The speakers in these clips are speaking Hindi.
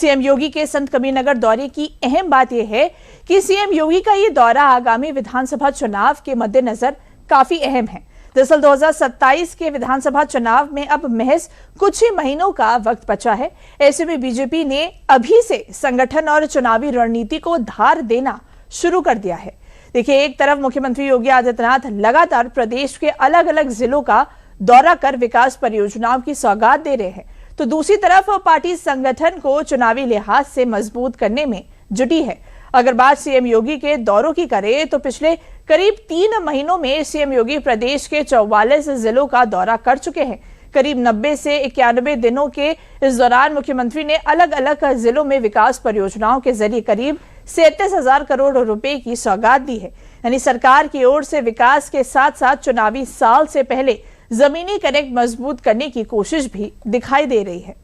सीएम योगी के संत कबीरनगर दौरे की अहम बात यह है कि सीएम योगी का ये दौरा आगामी विधानसभा चुनाव के मद्देनजर काफी अहम है। दरअसल 2027 के विधानसभा चुनाव में अब महज कुछ ही महीनों का वक्त बचा है। ऐसे में बीजेपी ने अभी से संगठन और चुनावी रणनीति को धार देना शुरू कर दिया है। देखिए, एक तरफ मुख्यमंत्री योगी आदित्यनाथ लगातार प्रदेश के अलग अलग जिलों का दौरा कर विकास परियोजनाओं की सौगात दे रहे हैं, तो दूसरी तरफ पार्टी संगठन को चुनावी लिहाज से मजबूत करने में जुटी है। अगर बात सीएम योगी के दौरों की करें तो पिछले करीब 3 महीनों में सीएम योगी प्रदेश के 44 जिलों का दौरा कर चुके हैं। करीब 90 से 91 दिनों के इस दौरान मुख्यमंत्री ने अलग अलग जिलों में विकास परियोजनाओं के जरिए करीब 37,000 करोड़ रुपए की सौगात दी है। यानी सरकार की ओर से विकास के साथ साथ चुनावी साल से पहले जमीनी कनेक्ट मजबूत करने की कोशिश भी दिखाई दे रही है।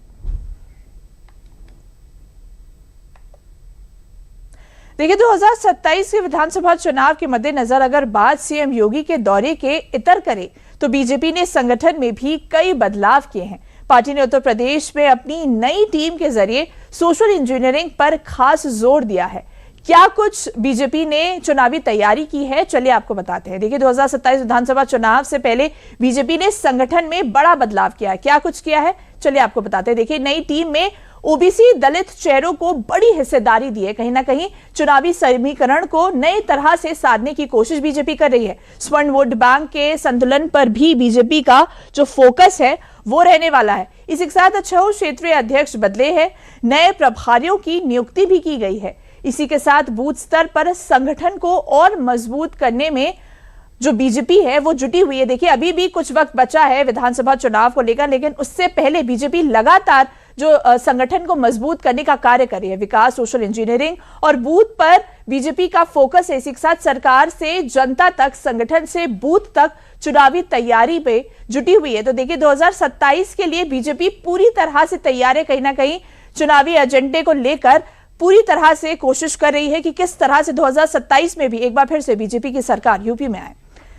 देखिए, 2027 के विधानसभा चुनाव के मद्देनजर अगर बात सीएम योगी के दौरे के इतर करें तो बीजेपी ने संगठन में भी कई बदलाव किए हैं। पार्टी ने उत्तर प्रदेश में अपनी नई टीम के जरिए सोशल इंजीनियरिंग पर खास जोर दिया है। क्या कुछ बीजेपी ने चुनावी तैयारी की है, चलिए आपको बताते हैं। देखिए, 2027 विधानसभा चुनाव से पहले बीजेपी ने संगठन में बड़ा बदलाव किया है। क्या कुछ किया है, चलिए आपको बताते हैं। देखिए, नई टीम में ओबीसी दलित चेहरों को बड़ी हिस्सेदारी दी है। कहीं ना कहीं चुनावी समीकरण को नई तरह से साधने की कोशिश बीजेपी कर रही है। स्वर्ण वोट बैंक के संतुलन पर भी बीजेपी का जो फोकस है वो रहने वाला है। इसी के साथ 6 क्षेत्रीय अध्यक्ष बदले हैं, नए प्रभारियों की नियुक्ति भी की गई है। इसी के साथ बूथ स्तर पर संगठन को और मजबूत करने में जो बीजेपी है वो जुटी हुई है। देखिए, अभी भी कुछ वक्त बचा है विधानसभा चुनाव को लेकर, लेकिन उससे पहले बीजेपी लगातार जो संगठन को मजबूत करने का कार्य कर रही है। विकास, सोशल इंजीनियरिंग और बूथ पर बीजेपी का फोकस है। इसी के साथ सरकार से जनता तक, संगठन से बूथ तक चुनावी तैयारी पे जुटी हुई है। तो देखिए, 2027 के लिए बीजेपी पूरी तरह से तैयार है। कहीं ना कहीं चुनावी एजेंडे को लेकर पूरी तरह से कोशिश कर रही है कि किस तरह से 2027 में भी एक बार फिर से बीजेपी की सरकार यूपी में आए।